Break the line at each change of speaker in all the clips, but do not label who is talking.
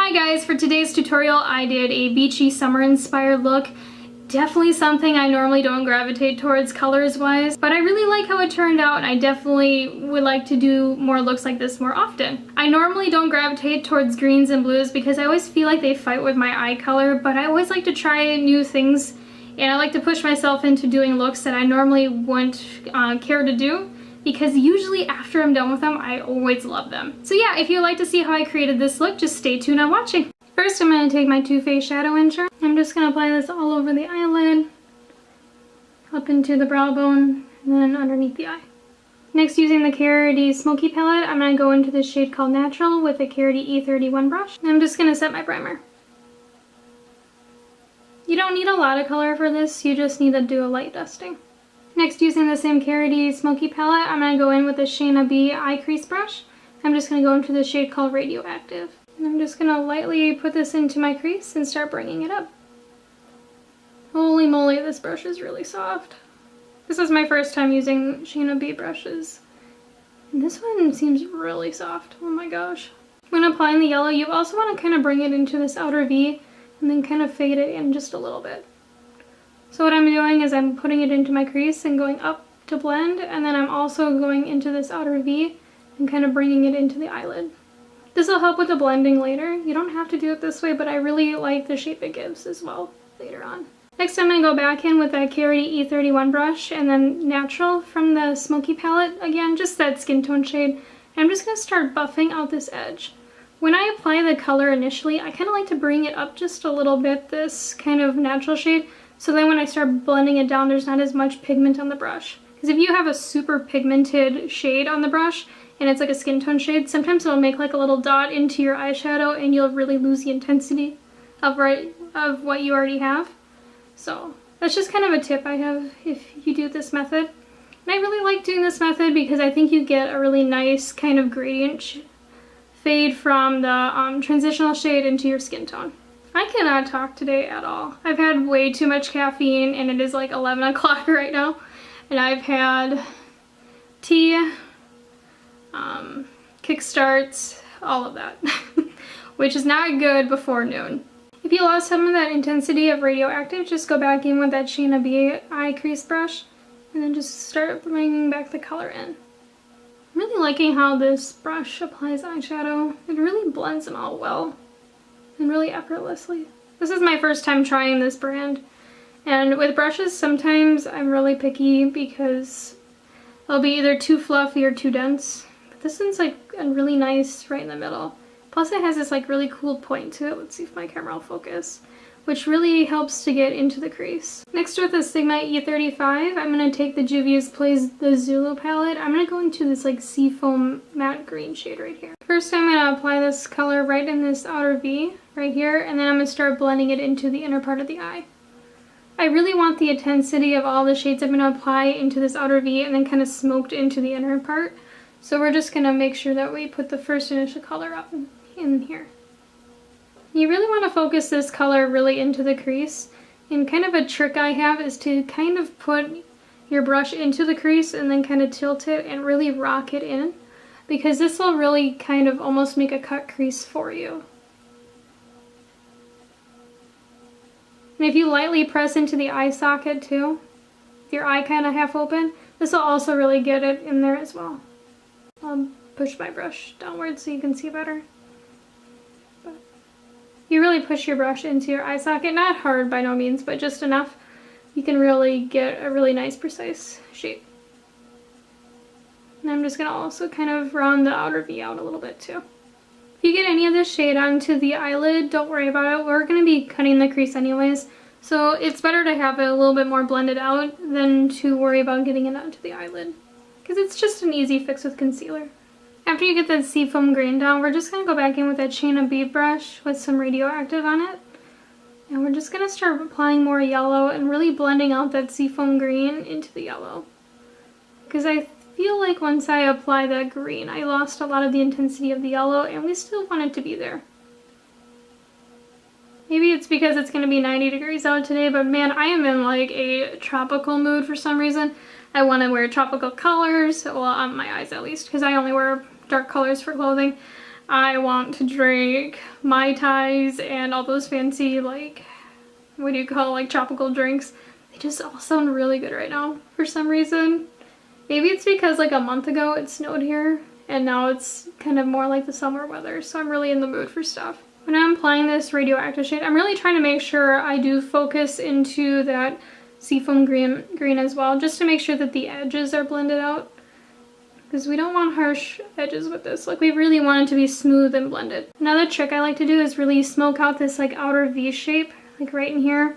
Hi guys, for today's tutorial I did a beachy summer inspired look. Definitely something I normally don't gravitate towards colors wise, but I really like how it turned out and I definitely would like to do more looks like this more often. I normally don't gravitate towards greens and blues because I always feel like they fight with my eye color, but I always like to try new things and I like to push myself into doing looks that I normally wouldn't care to do, because usually after I'm done with them, I always love them. So yeah, if you'd like to see how I created this look, just stay tuned on watching. First, I'm going to take my Too Faced Shadow Incher. I'm just going to apply this all over the eyelid, up into the brow bone, and then underneath the eye. Next, using the Paaarty Smoky Palette, I'm going to go into this shade called Natural with the Paaarty E31 brush. And I'm just going to set my primer. You don't need a lot of color for this, you just need to do a light dusting. Next, using the same Paaarty Smoky Palette, I'm going to go in with the Shayna B Eye Crease brush. I'm just going to go into the shade called Radioactive. And I'm just going to lightly put this into my crease and start bringing it up. Holy moly, this brush is really soft. This is my first time using Shayna B brushes. And this one seems really soft. Oh my gosh. When applying the yellow, you also want to kind of bring it into this outer V and then kind of fade it in just a little bit. So what I'm doing is I'm putting it into my crease and going up to blend, and then I'm also going into this outer V and kind of bringing it into the eyelid. This will help with the blending later. You don't have to do it this way, but I really like the shape it gives as well later on. Next, I'm going to go back in with that Paaarty E31 brush and then Natural from the Smoky palette. Again, just that skin tone shade. And I'm just going to start buffing out this edge. When I apply the color initially, I kind of like to bring it up just a little bit, this kind of natural shade, so then when I start blending it down, there's not as much pigment on the brush. Because if you have a super pigmented shade on the brush, and it's like a skin tone shade, sometimes it'll make like a little dot into your eyeshadow and you'll really lose the intensity of what you already have. So that's just kind of a tip I have if you do this method. And I really like doing this method because I think you get a really nice kind of gradient fade from the transitional shade into your skin tone. I cannot talk today at all. I've had way too much caffeine and it is like 11 o'clock right now. And I've had tea, kickstarts, all of that, which is not good before noon. If you lost some of that intensity of Radioactive, just go back in with that Shayna B Eye Crease brush and then just start bringing back the color in. I'm really liking how this brush applies eyeshadow. It really blends them all well and really effortlessly. This is my first time trying this brand, and with brushes sometimes I'm really picky because they'll be either too fluffy or too dense. But this one's like a really nice right in the middle. Plus it has this like really cool point to it. Let's see if my camera will focus, which really helps to get into the crease. Next, with the Sigma E35, I'm going to take the Juvias Plays the Zulu palette. I'm going to go into this like seafoam matte green shade right here. First, I'm going to apply this color right in this outer V right here, and then I'm going to start blending it into the inner part of the eye. I really want the intensity of all the shades I'm going to apply into this outer V and then kind of smoked into the inner part. So we're just going to make sure that we put the first initial color up in here. You really want to focus this color really into the crease, and kind of a trick I have is to kind of put your brush into the crease and then kind of tilt it and really rock it in, because this will really kind of almost make a cut crease for you. And if you lightly press into the eye socket too, with your eye kind of half open, this will also really get it in there as well. I'll push my brush downwards so you can see better. You really push your brush into your eye socket, not hard by no means, but just enough. You can really get a really nice precise shape. And I'm just going to also kind of round the outer V out a little bit too. If you get any of this shade onto the eyelid, don't worry about it. We're going to be cutting the crease anyways, so it's better to have it a little bit more blended out than to worry about getting it onto the eyelid, because it's just an easy fix with concealer. After you get that seafoam grain down, we're just going to go back in with that Shayna B brush with some Radioactive on it. And we're just going to start applying more yellow and really blending out that seafoam green into the yellow. Because I feel like once I apply that green, I lost a lot of the intensity of the yellow, and we still want it to be there. Maybe it's because it's going to be 90 degrees out today, but man, I am in like a tropical mood for some reason. I want to wear tropical colors, well, on my eyes at least, because I only wear dark colors for clothing. I want to drink Mai Tais and all those fancy, like, what do you call, like, tropical drinks. They just all sound really good right now for some reason. Maybe it's because like a month ago it snowed here and now it's kind of more like the summer weather, so I'm really in the mood for stuff. When I'm applying this radioactive shade, I'm really trying to make sure I do focus into that seafoam green as well, just to make sure that the edges are blended out. Because we don't want harsh edges with this. Like, we really want it to be smooth and blended. Another trick I like to do is really smoke out this like outer V shape, like right in here.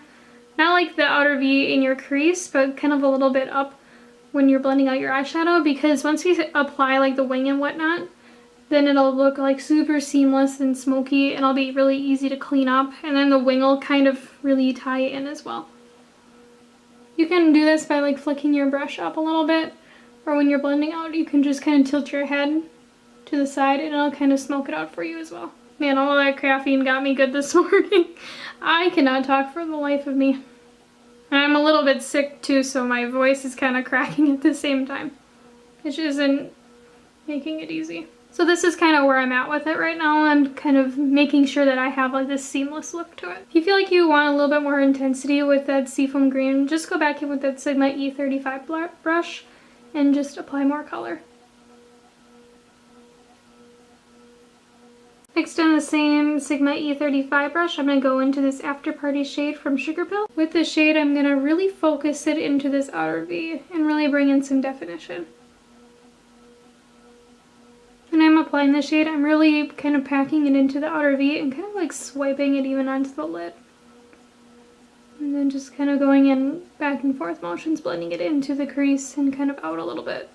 Not like the outer V in your crease, but kind of a little bit up when you're blending out your eyeshadow, because once we apply like the wing and whatnot, then it'll look like super seamless and smoky, and it'll be really easy to clean up, and then the wing will kind of really tie in as well. You can do this by like flicking your brush up a little bit, or when you're blending out you can just kind of tilt your head to the side and it'll kind of smoke it out for you as well. Man, all that caffeine got me good this morning. I cannot talk for the life of me. And I'm a little bit sick too, so my voice is kind of cracking at the same time, which isn't making it easy. So this is kind of where I'm at with it right now. I'm kind of making sure that I have like this seamless look to it. If you feel like you want a little bit more intensity with that seafoam green, just go back in with that Sigma E35 brush and just apply more color. Next, on the same Sigma E35 brush, I'm going to go into this Afterparty shade from Sugarpill. With this shade, I'm going to really focus it into this outer V and really bring in some definition. When I'm applying the shade, I'm really kind of packing it into the outer V and kind of like swiping it even onto the lid. And then just kind of going in back and forth motions, blending it into the crease and kind of out a little bit.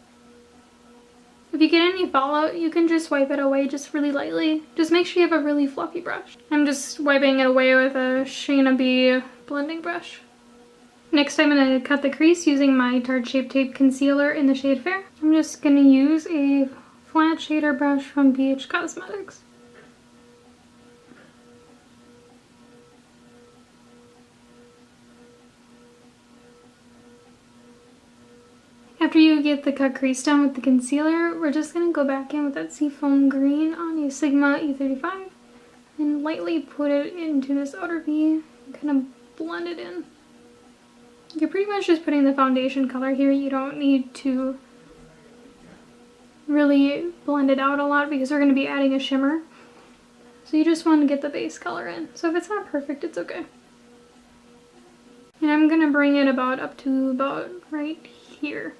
If you get any fallout, you can just wipe it away just really lightly. Just make sure you have a really fluffy brush. I'm just wiping it away with a Shayna B blending brush. Next, I'm going to cut the crease using my Tarte Shape Tape Concealer in the shade Fair. I'm just going to use a flat shader brush from BH Cosmetics. After you get the cut crease done with the concealer, we're just going to go back in with that seafoam green on a Sigma E35 and lightly put it into this outer V and kind of blend it in. You're pretty much just putting the foundation color here. You don't need to really blend it out a lot because we're going to be adding a shimmer. So you just want to get the base color in. So if it's not perfect, it's okay. And I'm going to bring it up to about right here.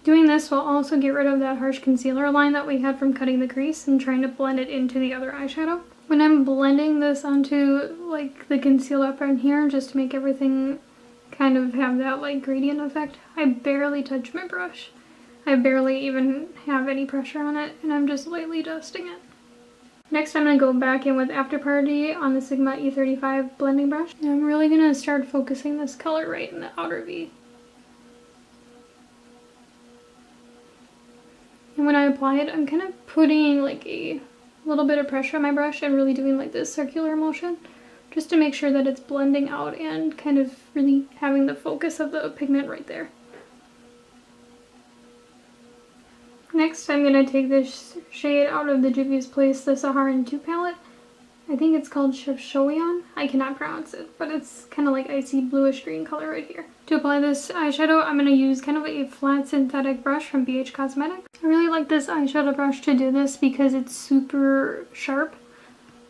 Doing this will also get rid of that harsh concealer line that we had from cutting the crease and trying to blend it into the other eyeshadow. When I'm blending this onto like the concealer up in here, just to make everything kind of have that like gradient effect, I barely touch my brush. I barely even have any pressure on it, and I'm just lightly dusting it. Next, I'm going to go back in with Afterparty on the Sigma E35 blending brush. And I'm really going to start focusing this color right in the outer V. And when I apply it, I'm kind of putting like a little bit of pressure on my brush and really doing like this circular motion just to make sure that it's blending out and kind of really having the focus of the pigment right there. Next, I'm going to take this shade out of the Juvias Place, the Saharan 2 palette. I think it's called Shoyan. I cannot pronounce it, but it's kind of like icy bluish green color right here. To apply this eyeshadow, I'm going to use kind of a flat synthetic brush from BH Cosmetics. I really like this eyeshadow brush to do this because it's super sharp,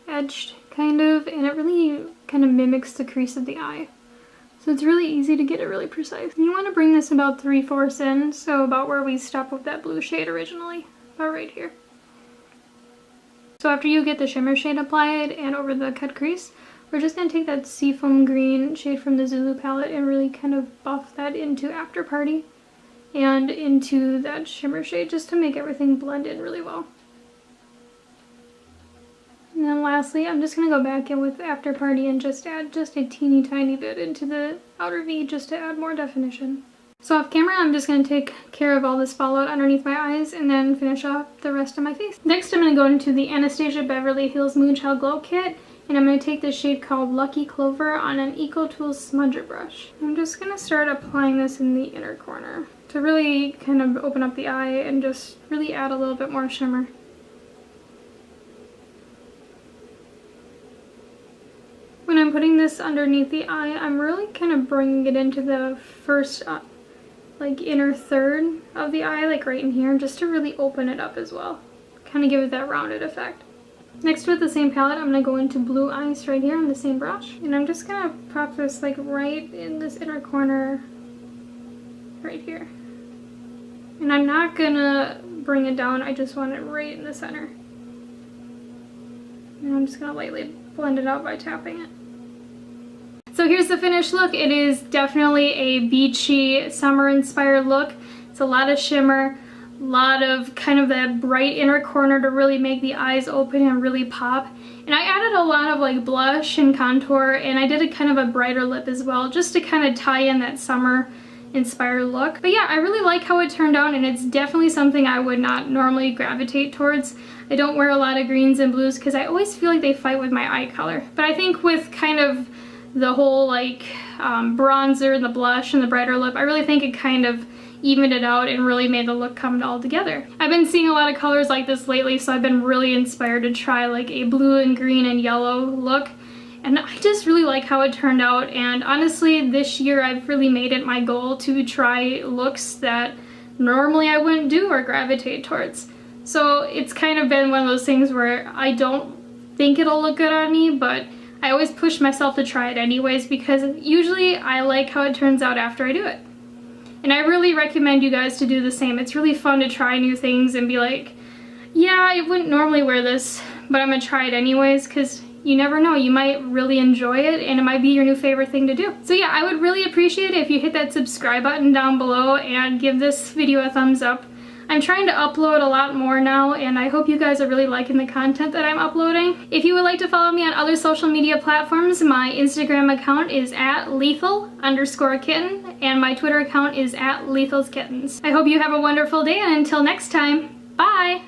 edged kind of, and it really kind of mimics the crease of the eye. So it's really easy to get it really precise. And you want to bring this about 3/4 in, so about where we stopped with that blue shade originally, about right here. So after you get the shimmer shade applied and over the cut crease, we're just going to take that seafoam green shade from the Zulu palette and really kind of buff that into Afterparty and into that shimmer shade just to make everything blend in really well. And then lastly, I'm just going to go back in with Afterparty and just add just a teeny tiny bit into the outer V just to add more definition. So off camera, I'm just going to take care of all this fallout underneath my eyes and then finish off the rest of my face. Next, I'm going to go into the Anastasia Beverly Hills Moonchild Glow Kit, and I'm going to take this shade called Lucky Clover on an Eco Tools smudger brush. I'm just going to start applying this in the inner corner to really kind of open up the eye and just really add a little bit more shimmer. When I'm putting this underneath the eye, I'm really kind of bringing it into the first like inner third of the eye, like right in here, just to really open it up as well. Kind of give it that rounded effect. Next, with the same palette, I'm going to go into Blue Eyes right here on the same brush. And I'm just going to pop this like right in this inner corner right here. And I'm not going to bring it down, I just want it right in the center. And I'm just going to lightly blend it out by tapping it. So here's the finished look. It is definitely a beachy, summer-inspired look. It's a lot of shimmer, a lot of kind of that bright inner corner to really make the eyes open and really pop. And I added a lot of like blush and contour, and I did a kind of a brighter lip as well, just to kind of tie in that summer-inspired look. But yeah, I really like how it turned out, and it's definitely something I would not normally gravitate towards. I don't wear a lot of greens and blues because I always feel like they fight with my eye color. But I think with kind of the whole like bronzer and the blush and the brighter lip, I really think it kind of evened it out and really made the look come all together. I've been seeing a lot of colors like this lately, so I've been really inspired to try like a blue and green and yellow look. And I just really like how it turned out, and honestly this year I've really made it my goal to try looks that normally I wouldn't do or gravitate towards. So it's kind of been one of those things where I don't think it'll look good on me, but I always push myself to try it anyways, because usually I like how it turns out after I do it. And I really recommend you guys to do the same. It's really fun to try new things and be like, yeah, I wouldn't normally wear this, but I'm gonna try it anyways, because you never know, you might really enjoy it and it might be your new favorite thing to do. So yeah, I would really appreciate it if you hit that subscribe button down below and give this video a thumbs up. I'm trying to upload a lot more now, and I hope you guys are really liking the content that I'm uploading. If you would like to follow me on other social media platforms, my Instagram account is @lethal_kitten, and my Twitter account is @lethalskittens. I hope you have a wonderful day, and until next time, bye!